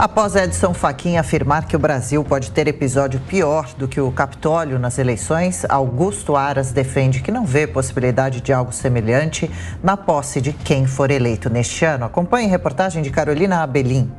Após Edson Fachin afirmar que o Brasil pode ter episódio pior do que o Capitólio nas eleições, Augusto Aras defende que não vê possibilidade de algo semelhante na posse de quem for eleito neste ano. Acompanhe a reportagem de Carolina Abelim.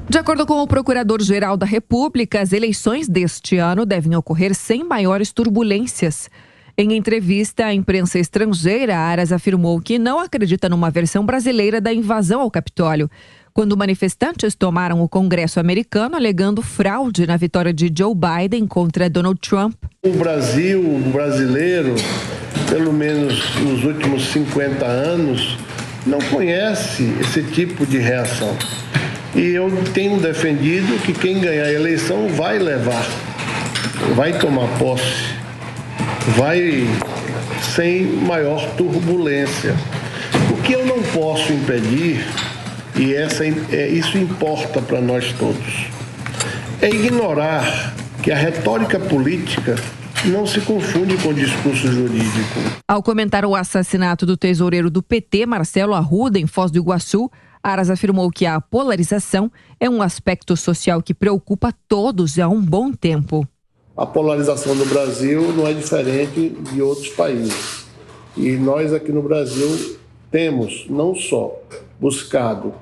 De acordo com o Procurador-Geral da República, as eleições deste ano devem ocorrer sem maiores turbulências. Em entrevista à imprensa estrangeira, Aras afirmou que não acredita numa versão brasileira da invasão ao Capitólio, quando manifestantes tomaram o Congresso americano alegando fraude na vitória de Joe Biden contra Donald Trump. O Brasil, o brasileiro, pelo menos nos últimos 50 anos, não conhece esse tipo de reação. E eu tenho defendido que quem ganhar a eleição vai levar, vai tomar posse, vai sem maior turbulência. O que eu não posso impedir, e isso importa para nós todos, é ignorar que a retórica política não se confunde com o discurso jurídico. Ao comentar o assassinato do tesoureiro do PT, Marcelo Arruda, em Foz do Iguaçu, Aras afirmou que a polarização é um aspecto social que preocupa todos há um bom tempo. A polarização do Brasil não é diferente de outros países. E nós aqui no Brasil temos não só buscado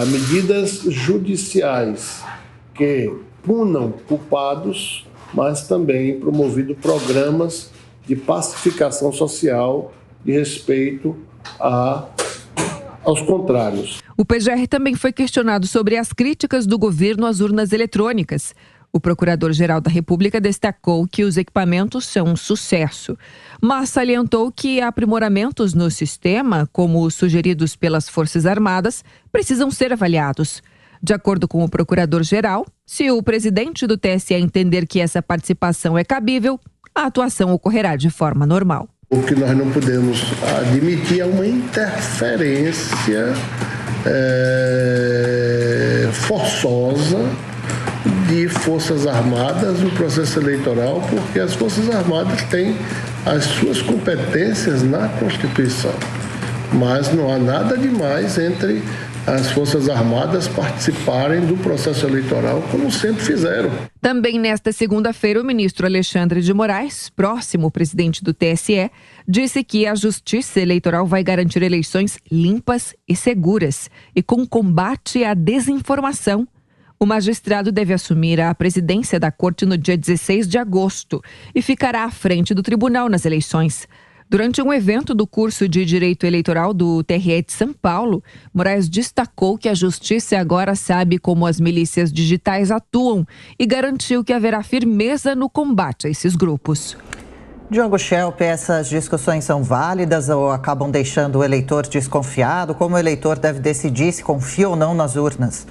medidas judiciais que punam culpados, mas também promovido programas de pacificação social de respeito aos contrários. O PGR também foi questionado sobre as críticas do governo às urnas eletrônicas. O Procurador-Geral da República destacou que os equipamentos são um sucesso, mas salientou que aprimoramentos no sistema, como os sugeridos pelas Forças Armadas, precisam ser avaliados. De acordo com o Procurador-Geral, se o presidente do TSE entender que essa participação é cabível, a atuação ocorrerá de forma normal. O que nós não podemos admitir é uma interferência forçosa de Forças Armadas no processo eleitoral, porque as Forças Armadas têm as suas competências na Constituição. Mas não há nada demais entre as Forças Armadas participarem do processo eleitoral, como sempre fizeram. Também nesta segunda-feira, o ministro Alexandre de Moraes, próximo presidente do TSE, disse que a Justiça Eleitoral vai garantir eleições limpas e seguras e com combate à desinformação. O magistrado deve assumir a presidência da Corte no dia 16 de agosto e ficará à frente do tribunal nas eleições. Durante um evento do curso de Direito Eleitoral do TRE de São Paulo, Moraes destacou que a Justiça agora sabe como as milícias digitais atuam e garantiu que haverá firmeza no combate a esses grupos. Diogo Schelp, essas discussões são válidas ou acabam deixando o eleitor desconfiado? Como o eleitor deve decidir se confia ou não nas urnas?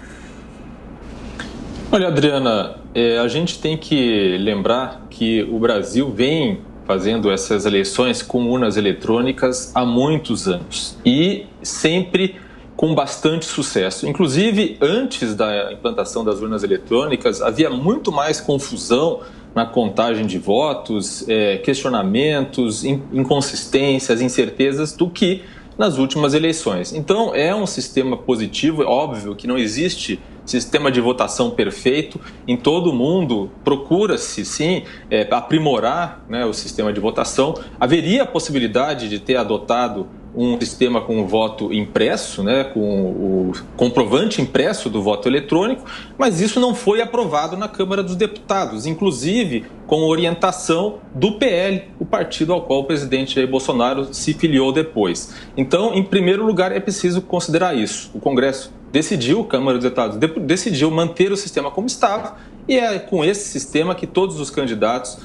Olha, Adriana, a gente tem que lembrar que o Brasil vem fazendo essas eleições com urnas eletrônicas há muitos anos e sempre com bastante sucesso. Inclusive, antes da implantação das urnas eletrônicas, havia muito mais confusão na contagem de votos, questionamentos, inconsistências, incertezas do que nas últimas eleições. Então, é um sistema positivo, é óbvio que não existe sistema de votação perfeito. Em todo o mundo, procura-se, sim, aprimorar, né, o sistema de votação. Haveria a possibilidade de ter adotado um sistema com o voto impresso, né, com o comprovante impresso do voto eletrônico, mas isso não foi aprovado na Câmara dos Deputados, inclusive com orientação do PL, o partido ao qual o presidente Jair Bolsonaro se filiou depois. Então, em primeiro lugar, é preciso considerar isso. O Congresso decidiu, a Câmara dos Deputados decidiu manter o sistema como estava, e é com esse sistema que todos os candidatos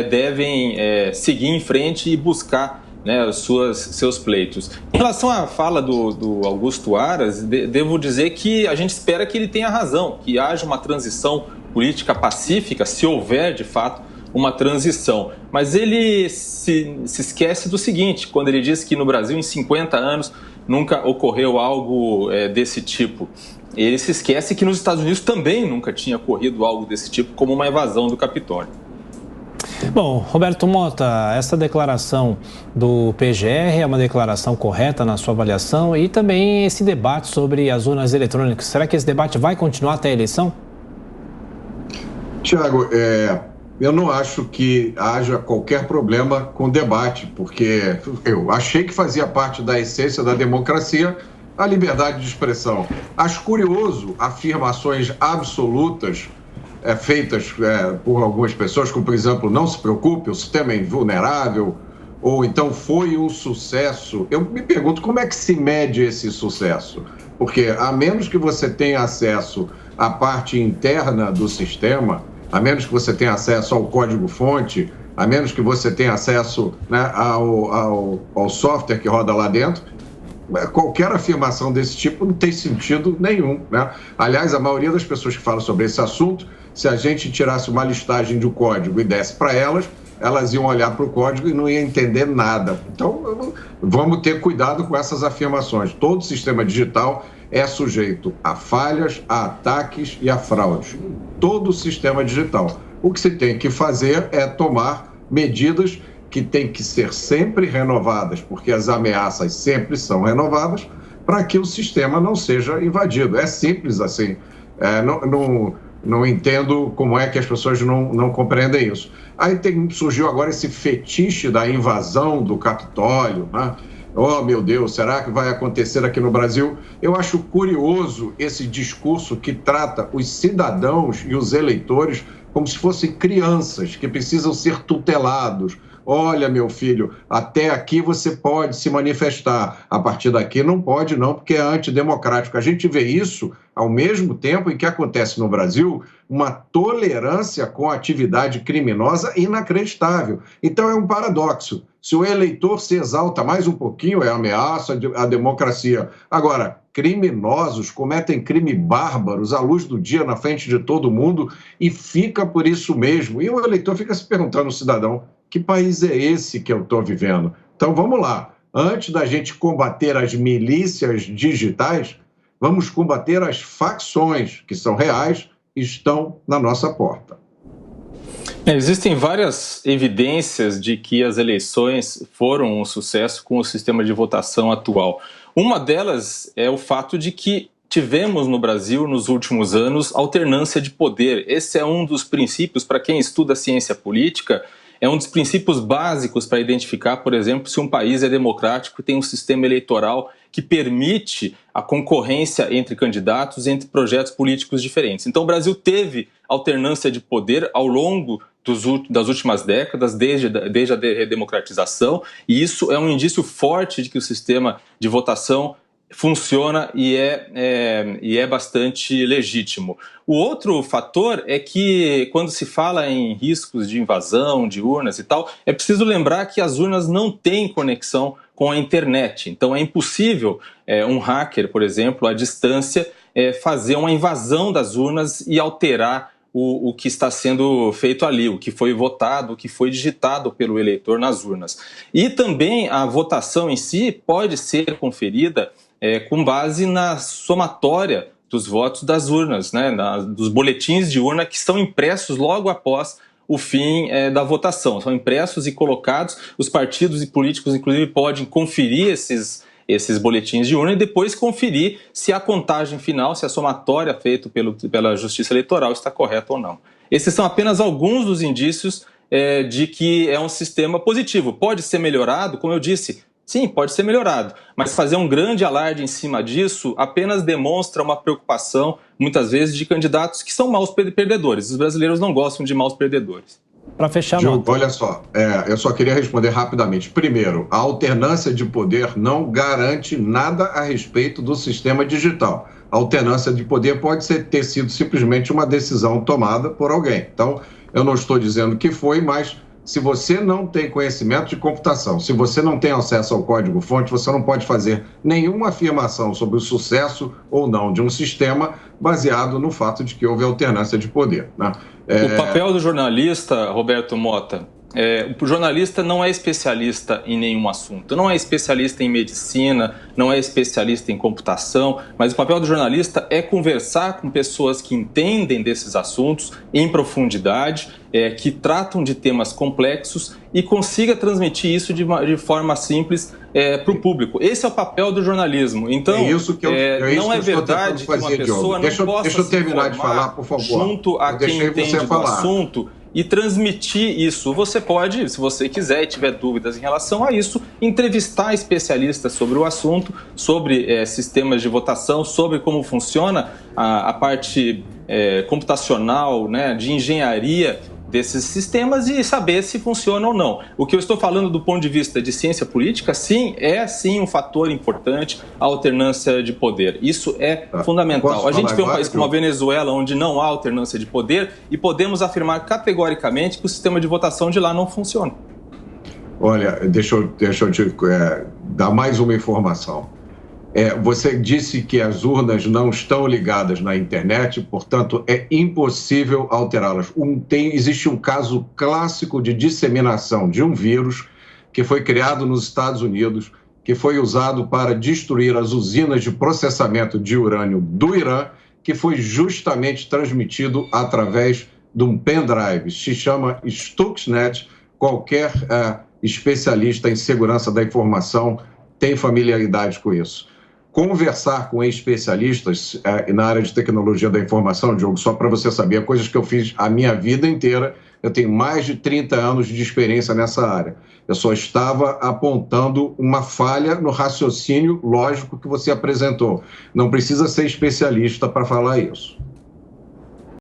devem seguir em frente e buscar, né, seus pleitos. Em relação à fala do Augusto Aras, devo dizer que a gente espera que ele tenha razão, que haja uma transição política pacífica, se houver de fato uma transição. Mas ele se esquece do seguinte, quando ele diz que no Brasil, em 50 anos, nunca ocorreu algo desse tipo. Ele se esquece que nos Estados Unidos também nunca tinha ocorrido algo desse tipo, como uma invasão do Capitólio. Bom, Roberto Mota, essa declaração do PGR é uma declaração correta na sua avaliação e também esse debate sobre as urnas eletrônicas. Será que esse debate vai continuar até a eleição? Tiago, eu não acho que haja qualquer problema com o debate, porque eu achei que fazia parte da essência da democracia a liberdade de expressão. Acho curioso afirmações absolutas feitas por algumas pessoas, como, por exemplo, não se preocupe, o sistema é invulnerável, ou então foi um sucesso. Eu me pergunto como é que se mede esse sucesso, porque a menos que você tenha acesso à parte interna do sistema, a menos que você tenha acesso ao código-fonte, a menos que você tenha acesso, né, ao software que roda lá dentro, qualquer afirmação desse tipo não tem sentido nenhum, né? Aliás, a maioria das pessoas que falam sobre esse assunto, se a gente tirasse uma listagem de código e desse para elas iam olhar para o código e não iam entender nada. Então, vamos ter cuidado com essas afirmações. Todo sistema digital é sujeito a falhas, a ataques e a fraudes. Todo sistema digital. O que se tem que fazer é tomar medidas que têm que ser sempre renovadas, porque as ameaças sempre são renovadas, para que o sistema não seja invadido. É simples assim. Não entendo como é que as pessoas não compreendem isso. Aí surgiu agora esse fetiche da invasão do Capitólio, né? Oh, meu Deus, será que vai acontecer aqui no Brasil? Eu acho curioso esse discurso que trata os cidadãos e os eleitores como se fossem crianças que precisam ser tutelados. Olha, meu filho, até aqui você pode se manifestar, a partir daqui não pode não, porque é antidemocrático. A gente vê isso ao mesmo tempo em que acontece no Brasil uma tolerância com a atividade criminosa inacreditável. Então é um paradoxo. Se o eleitor se exalta mais um pouquinho, é ameaça à democracia. Agora, criminosos cometem crime bárbaros à luz do dia na frente de todo mundo e fica por isso mesmo. E o eleitor fica se perguntando, o cidadão, que país é esse que eu estou vivendo? Então vamos lá, antes da gente combater as milícias digitais, vamos combater as facções que são reais e estão na nossa porta. Existem várias evidências de que as eleições foram um sucesso com o sistema de votação atual. Uma delas é o fato de que tivemos no Brasil, nos últimos anos, alternância de poder. Esse é um dos princípios, para quem estuda ciência política, é um dos princípios básicos para identificar, por exemplo, se um país é democrático e tem um sistema eleitoral que permite a concorrência entre candidatos, entre projetos políticos diferentes. Então o Brasil teve alternância de poder ao longo das últimas décadas, desde a redemocratização, e isso é um indício forte de que o sistema de votação funciona e é bastante legítimo. O outro fator é que, quando se fala em riscos de invasão de urnas e tal, é preciso lembrar que as urnas não têm conexão com a internet. Então é impossível um hacker, por exemplo, à distância, fazer uma invasão das urnas e alterar o que está sendo feito ali, o que foi votado, o que foi digitado pelo eleitor nas urnas. E também a votação em si pode ser conferida com base na somatória dos votos das urnas, né, dos boletins de urna que são impressos logo após o fim da votação. São impressos e colocados, os partidos e políticos, inclusive, podem conferir esses boletins de urna e depois conferir se a contagem final, se a somatória feita pela Justiça Eleitoral está correta ou não. Esses são apenas alguns dos indícios de que é um sistema positivo. Pode ser melhorado, como eu disse. Sim, pode ser melhorado, mas fazer um grande alarde em cima disso apenas demonstra uma preocupação, muitas vezes, de candidatos que são maus perdedores. Os brasileiros não gostam de maus perdedores. Para fechar, Gil, olha só, eu só queria responder rapidamente. Primeiro, a alternância de poder não garante nada a respeito do sistema digital. A alternância de poder pode ter sido simplesmente uma decisão tomada por alguém. Então, eu não estou dizendo que foi, mas se você não tem conhecimento de computação, se você não tem acesso ao código-fonte, você não pode fazer nenhuma afirmação sobre o sucesso ou não de um sistema baseado no fato de que houve alternância de poder, né? O papel do jornalista, Roberto Mota, o jornalista não é especialista em nenhum assunto, não é especialista em medicina, não é especialista em computação, mas o papel do jornalista é conversar com pessoas que entendem desses assuntos em profundidade, que tratam de temas complexos e consiga transmitir isso de forma simples para o público. Esse é o papel do jornalismo. Então, não é verdade que uma pessoa não possa se terminar de falar, por favor. Junto a quem entende do assunto e transmitir isso. Você pode, se você quiser e tiver dúvidas em relação a isso, entrevistar especialistas sobre o assunto, sobre sistemas de votação, sobre como funciona a parte computacional, né, de engenharia desses sistemas e saber se funciona ou não. O que eu estou falando do ponto de vista de ciência política, sim, é sim um fator importante, a alternância de poder. Isso é fundamental. A gente vê um país como a Venezuela, onde não há alternância de poder, e podemos afirmar categoricamente que o sistema de votação de lá não funciona. Olha, deixa eu te dar mais uma informação. Você disse que as urnas não estão ligadas na internet, portanto, é impossível alterá-las. Existe um caso clássico de disseminação de um vírus que foi criado nos Estados Unidos, que foi usado para destruir as usinas de processamento de urânio do Irã, que foi justamente transmitido através de um pendrive. Se chama Stuxnet. Qualquer especialista em segurança da informação tem familiaridade com isso. Conversar com especialistas na área de tecnologia da informação, Diogo, só para você saber, coisas que eu fiz a minha vida inteira. Eu tenho mais de 30 anos de experiência nessa área. Eu só estava apontando uma falha no raciocínio lógico que você apresentou. Não precisa ser especialista para falar isso.